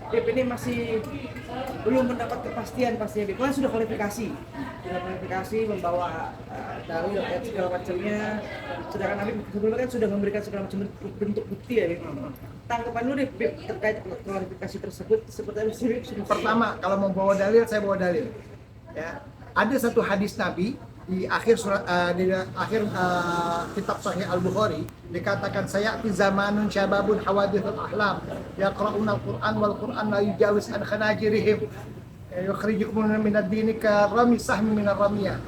Bib ini masih belum mendapat kepastian pastinya. Bib kan sudah kualifikasi membawa dalil ayat segala macamnya. Sedangkan Habib sebelumnya kan sudah memberikan segala macam bentuk bukti ya Bib. Tanggapan lu deh Bib terkait kualifikasi tersebut seperti apa sih Bib? Pertama, kalau mau bawa dalil, saya bawa dalil. Ya, ada satu hadis Nabi di akhir kitab Sahih Al-Bukhari dikatakan sayati zamanun syababun hawadithul ahlam yaqra'una al-Qur'an wal Qur'an la yujawiz an khanajirihim yukhrijukum min ad-dini ka rami sahmi min ar-ramiyah.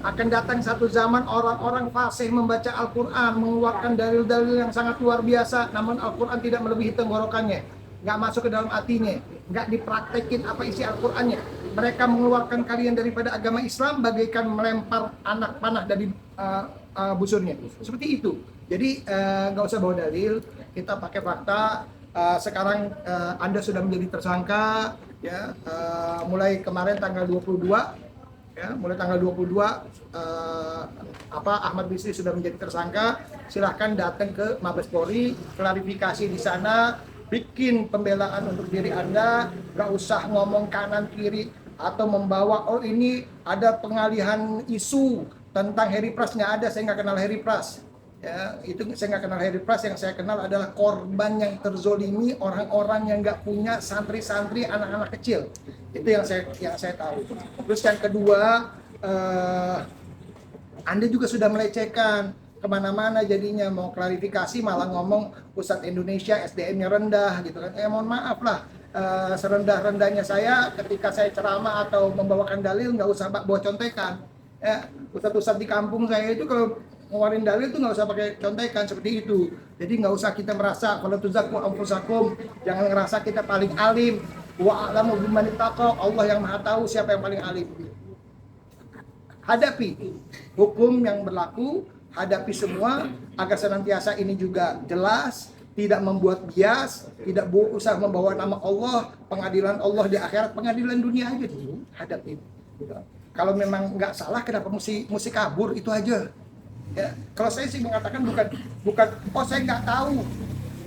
Akan datang satu zaman orang-orang fasih membaca Al-Quran, mengeluarkan dalil-dalil yang sangat luar biasa, namun Al-Quran tidak melebihi tenggorokannya, nggak masuk ke dalam hatinya, nggak dipraktekin apa isi Al-Qurannya. Mereka mengeluarkan kalian daripada agama Islam bagaikan melempar anak panah dari busurnya. Seperti itu. Jadi nggak usah bawa dalil, kita pakai fakta. Sekarang Anda sudah menjadi tersangka, ya, mulai kemarin tanggal 22. Ya, mulai tanggal 22 Ahmad Bisri sudah menjadi tersangka. Silahkan datang ke Mabes Polri, klarifikasi di sana, bikin pembelaan untuk diri Anda, nggak usah ngomong kanan kiri atau membawa ini ada pengalihan isu tentang Heri Pras. Nggak ada, saya nggak kenal Heri Pras. Ya, itu saya nggak kenal Heri Pras. Yang saya kenal adalah korban yang terzolimi, orang-orang yang nggak punya, santri-santri, anak-anak kecil. Itu yang saya tahu. Terus yang kedua, Anda juga sudah melecehkan kemana-mana, jadinya mau klarifikasi malah ngomong Pusat Indonesia SDM-nya rendah gitu kan. Mohon maaf lah, serendah-rendahnya saya ketika saya ceramah atau membawakan dalil nggak usah bawa contekan. Ya, ustadz-ustadz di kampung saya itu kalau ngeluarin dalil itu nggak usah pakai contekan seperti itu. Jadi nggak usah kita merasa kalau tuzaku anfusakum, jangan ngerasa kita paling alim. Wa a'lamu biman ittaqa, Allah yang maha tahu siapa yang paling alim. Hadapi hukum yang berlaku, hadapi semua agar senantiasa ini juga jelas, tidak membuat bias, tidak usah membawa nama Allah, pengadilan Allah di akhirat, pengadilan dunia aja dulu, hadapi. Kalau memang nggak salah, kenapa mesti kabur, itu aja. Ya, kalau saya sih mengatakan bukan oh saya nggak tahu.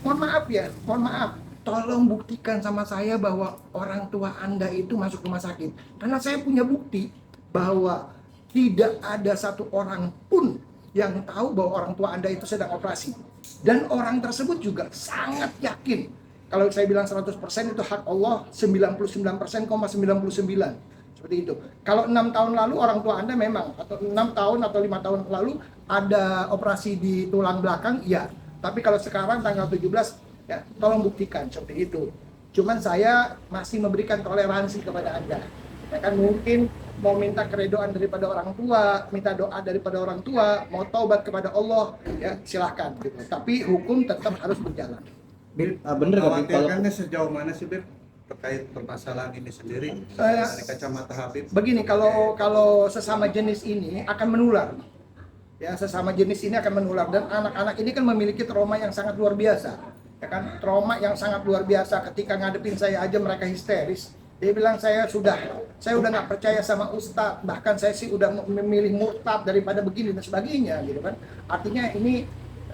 Mohon maaf, tolong buktikan sama saya bahwa orang tua Anda itu masuk rumah sakit. Karena saya punya bukti bahwa tidak ada satu orang pun yang tahu bahwa orang tua Anda itu sedang operasi. Dan orang tersebut juga sangat yakin. Kalau saya bilang 100% itu hak Allah, 99,99%. Seperti itu. Kalau 6 tahun lalu orang tua Anda memang, atau 6 tahun atau 5 tahun lalu ada operasi di tulang belakang, ya. Tapi kalau sekarang tanggal 17, ya, tolong buktikan seperti itu. Cuman saya masih memberikan toleransi kepada Anda. Ya kan, mungkin mau minta keredoan daripada orang tua, minta doa daripada orang tua, mau taubat kepada Allah, ya silahkan. Gitu. Tapi hukum tetap harus berjalan. Bener nggak Bib? Khawatirkannya sejauh mana sih Bib terkait permasalahan ini sendiri dari kacamata Habib? Begini, kalau sesama jenis ini akan menular. Ya, sesama jenis ini akan menular, dan anak-anak ini kan memiliki trauma yang sangat luar biasa. Ya kan, trauma yang sangat luar biasa. Ketika ngadepin saya aja mereka histeris. Dia bilang saya udah nggak percaya sama ustadz, bahkan saya sih udah memilih murtad daripada begini dan sebagainya gitu kan. Artinya ini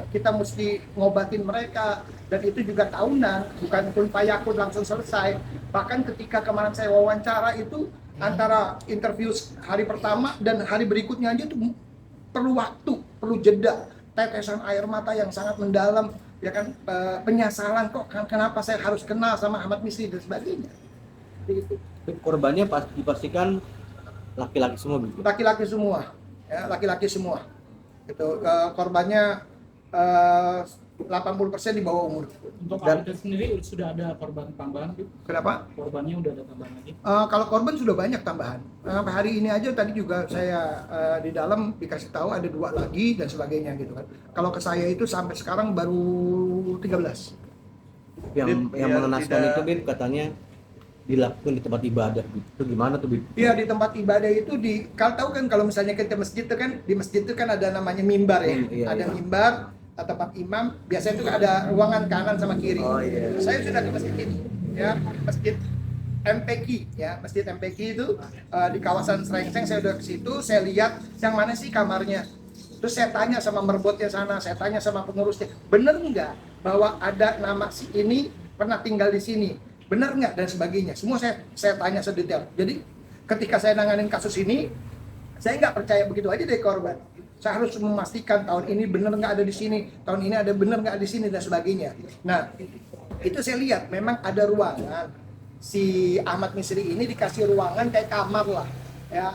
kita mesti ngobatin mereka, dan itu juga tahunan, bukan kun fayakun langsung selesai. Bahkan ketika kemarin saya wawancara itu antara interview hari pertama dan hari berikutnya aja tuh perlu waktu, perlu jeda, tetesan air mata yang sangat mendalam, ya kan, penyesalan kok kenapa saya harus kenal sama Ahmad Misri dan sebagainya. Gitu. Korbannya dipastikan laki-laki semua, Bib? Laki-laki semua, ya, laki-laki semua. Itu korbannya 80% di bawah umur. Untuk Alida sendiri sudah ada korban tambahan, Bib? Kenapa? Korbannya udah ada tambahan lagi? Kalau korban sudah banyak tambahan. Sampai hari ini aja tadi juga saya di dalam dikasih tahu ada 2 lagi dan sebagainya gitu kan. Kalau ke saya itu sampai sekarang baru 13. Yang mengenaskan itu, Bib, katanya dilakukan di tempat ibadah, Bib. Itu gimana tuh, Bib? Iya, di tempat ibadah itu kalau tahu kan, kalau misalnya kita masjid itu kan, di masjid itu kan ada namanya mimbar ya. Ada mimbar, tempat imam, biasanya itu ada ruangan kanan sama kiri. Saya sudah ke masjid ini, ya, masjid MPQ, ya, masjid MPQ itu di kawasan Srengseng. Saya udah ke situ, saya lihat yang mana sih kamarnya. Terus saya tanya sama merbotnya sana, saya tanya sama pengurusnya, bener nggak bahwa ada nama si ini pernah tinggal di sini? benar nggak dan sebagainya. Semua saya tanya sedetail. Jadi ketika saya nanganin kasus ini, saya nggak percaya begitu aja dari korban. Saya harus memastikan tahun ini benar nggak ada di sini, tahun ini ada benar nggak di sini dan sebagainya. Nah, itu saya lihat memang ada ruangan. Si Ahmad Misri ini dikasih ruangan kayak kamar lah. Ya,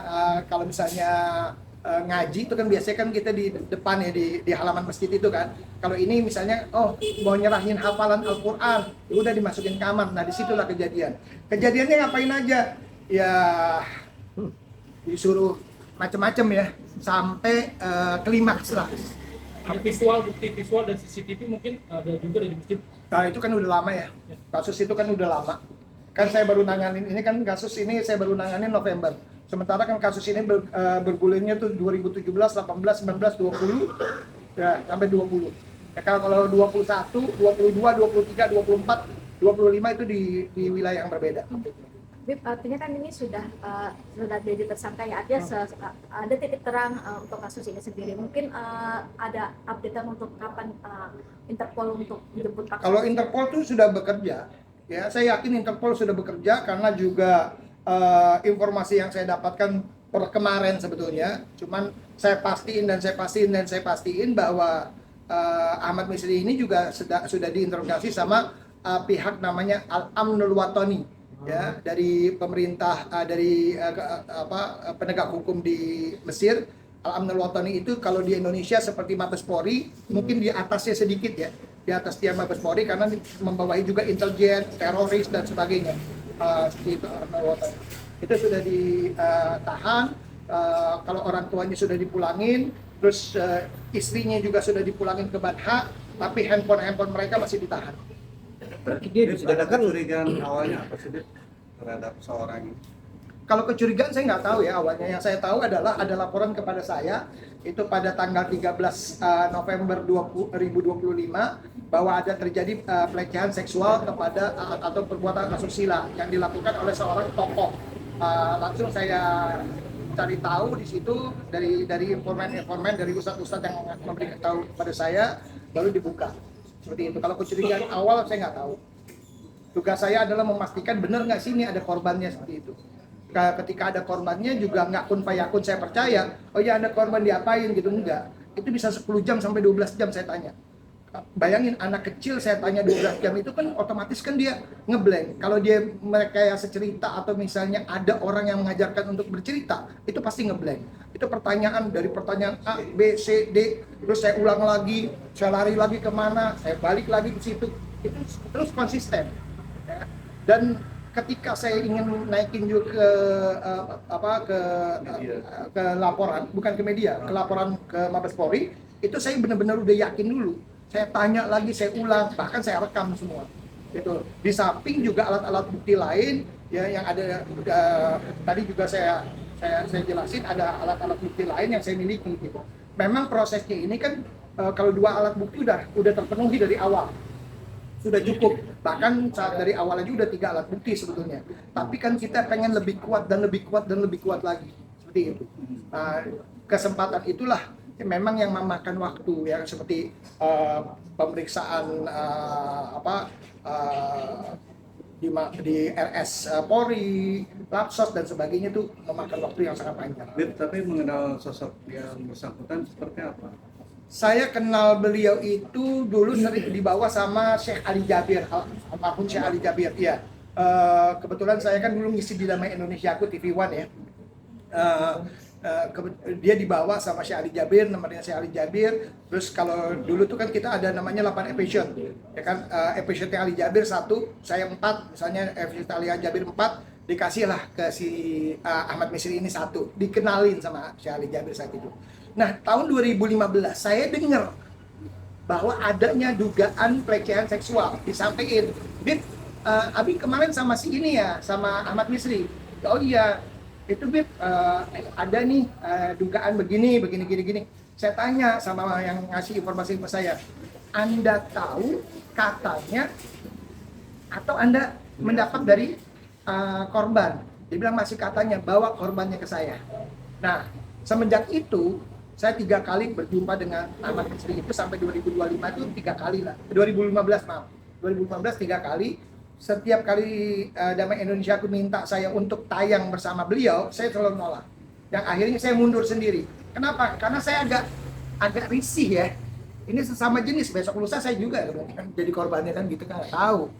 kalau misalnya ngaji itu kan biasanya kan kita di depan ya di halaman masjid itu kan. Kalau ini misalnya mau nyerahin hafalan Al-Qur'an, ya udah dimasukin kamar. Nah, disitulah kejadian. Kejadiannya ngapain aja? Ya disuruh macam-macam ya sampai klimaks lah. Ada visual, bukti visual dan CCTV mungkin ada juga dari masjid. Nah, itu kan udah lama ya. Kasus itu kan udah lama. Kan saya baru nanganin ini kan kasus ini saya baru nanganin November. Sementara kan kasus ini bergulirnya tuh 2017, 18, 19, 20 ya sampai 20. Ya, kalau 21, 22, 23, 24, 25 itu di wilayah yang berbeda. Bib, artinya kan ini sudah jadi tersangka ya, artinya ada titik terang untuk kasus ini sendiri. Mungkin ada update untuk kapan Interpol untuk menjemput paksa? Kalau Interpol tuh sudah bekerja, ya saya yakin Interpol sudah bekerja karena juga informasi yang saya dapatkan per kemarin sebetulnya. Cuman saya pastiin bahwa Ahmad Misri ini juga sudah diinterogasi sama pihak namanya Al-Amnul Watani. Ya, dari pemerintah penegak hukum di Mesir. Al-Amnul Watani itu kalau di Indonesia seperti Mabes Polri, mungkin di atasnya sedikit ya, di atas dia Mabes Polri karena membawahi juga intelijen, teroris dan sebagainya. Seperti itu Al-Amnul Watani. Itu sudah ditahan, kalau orang tuanya sudah dipulangin, terus istrinya juga sudah dipulangin ke Banha, tapi handphone mereka masih ditahan. Berarti dia Ada kecurigaan awalnya apa sih Dit, terhadap seorang ini? Kalau kecurigaan saya nggak tahu ya awalnya. Yang saya tahu adalah ada laporan kepada saya itu pada tanggal 13 November 2025 bahwa ada terjadi pelecehan seksual kepada atau perbuatan asusila yang dilakukan oleh seorang tokoh. Langsung saya cari tahu di situ dari informan dari ustadz-ustadz yang memberikan tahu kepada saya, baru dibuka. Seperti itu. Kalau kecurigaan awal saya nggak tahu. Tugas saya adalah memastikan benar nggak sih ini ada korbannya seperti itu. Ketika ada korbannya juga nggak kun fayakun saya percaya. Oh ya ada korban diapain gitu, enggak. Itu bisa 10 jam sampai 12 jam saya tanya. Bayangin anak kecil saya tanya 12 jam itu kan otomatis kan dia ngeblank. Kalau dia merekayasa cerita atau misalnya ada orang yang mengajarkan untuk bercerita, itu pasti ngeblank. Itu pertanyaan dari pertanyaan A, B, C, D, terus saya ulang lagi, saya lari lagi kemana, saya balik lagi ke situ. Itu terus konsisten. Ya. Dan ketika saya ingin naikin juga ke laporan, bukan ke media, ke laporan ke Mabes Polri, itu saya benar-benar udah yakin dulu. Saya tanya lagi, saya ulang, bahkan saya rekam semua. Gitu. Di samping juga alat-alat bukti lain ya yang ada tadi juga saya jelasin ada alat-alat bukti lain yang saya miliki gitu. Memang prosesnya ini kan kalau 2 alat bukti udah terpenuhi dari awal. Sudah cukup. Bahkan saat dari awal aja udah 3 alat bukti sebetulnya. Tapi kan kita pengen lebih kuat dan lebih kuat dan lebih kuat lagi. Seperti itu. Kesempatan itulah memang yang memakan waktu ya, seperti pemeriksaan di RS Polri, Lapsos dan sebagainya itu memakan waktu yang sangat panjang. Tapi mengenal sosok yang bersangkutan seperti apa? Saya kenal beliau itu dulu sering dibawa sama Syekh Ali Jabir, almarhum Syekh Ali Jabir. Iya. Kebetulan saya kan dulu ngisi di Damai Indonesia aku TV One ya. Dia dibawa sama Syekh Ali Jabir, namanya Syekh Ali Jabir. Terus kalau dulu tuh kan kita ada namanya 8 episode, ya kan? Episode Ali Jabir 1, saya 4, misalnya episode Ali Jabir 4, dikasihlah ke si Ahmad Misri ini 1, dikenalin sama Syekh Ali Jabir saat itu. Nah, tahun 2015 saya dengar bahwa adanya dugaan pelecehan seksual, disampaikan, Bib, Abi kemarin sama si ini ya, sama Ahmad Misri. Oh iya, itu Bib, ada nih dugaan begini. Saya tanya sama yang ngasih informasi ke saya, Anda tahu katanya atau Anda mendapat dari korban? Dia bilang masih katanya, bawa korbannya ke saya. Nah, semenjak itu saya 3 kali berjumpa dengan Ahmad Misri itu sampai 2025 itu 3 kali lah. 2015 3 kali. setiap kali Damai Indonesia aku minta saya untuk tayang bersama beliau, saya selalu nolak. Yang akhirnya saya mundur sendiri. Kenapa? Karena saya agak risih ya. Ini sesama jenis, besok lusa saya juga kan jadi korbannya kan gitu kan, nggak tahu.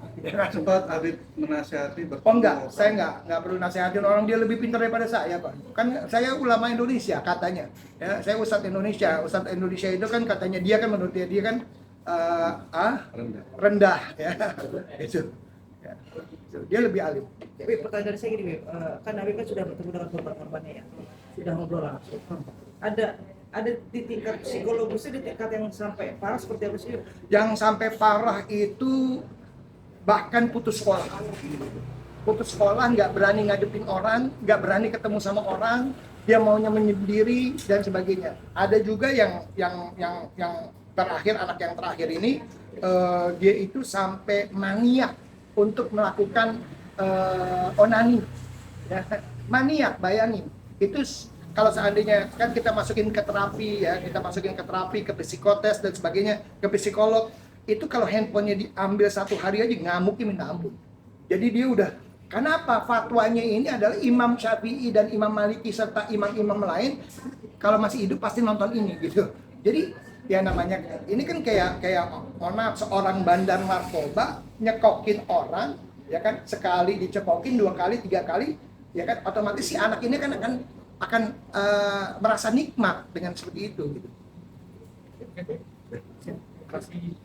Sempat Habib menasihati Oh enggak, saya enggak perlu nasihatin orang, dia lebih pintar daripada saya kok. Kan saya ulama Indonesia katanya. Ya, saya Ustadz Indonesia. Ustadz Indonesia itu kan katanya dia kan menurut dia kan rendah ya. Itu. Ya. Dia lebih alim. Tapi pertanyaan dari saya gini, Beb. Kan Habib kan sudah bertemu dengan korban-korbannya ya, sudah ngobrol langsung. Ada di tingkat psikologisnya, di tingkat yang sampai parah seperti apa sih? Yang sampai parah itu bahkan putus sekolah. Putus sekolah, nggak berani ngadepin orang, nggak berani ketemu sama orang, dia maunya menyendiri dan sebagainya. Ada juga yang terakhir, anak yang terakhir ini dia itu sampai maniak untuk melakukan onani. Ya, maniak, bayangin. Itu kalau seandainya kan kita masukin ke terapi ya, kita masukin ke terapi, ke psikotes dan sebagainya, ke psikolog, itu kalau handphonenya diambil 1 hari aja ngamuknya minta ampun. Jadi dia udah, kenapa fatwanya ini adalah Imam Syafi'i dan Imam Maliki serta imam-imam lain kalau masih hidup pasti nonton ini gitu. Jadi ya namanya ini kan kayak mohon maaf, seorang bandar narkoba nyekokin orang ya kan, sekali dicekokin 2 kali 3 kali ya kan, otomatis si anak ini kan akan merasa nikmat dengan seperti itu gitu. Terima kasih.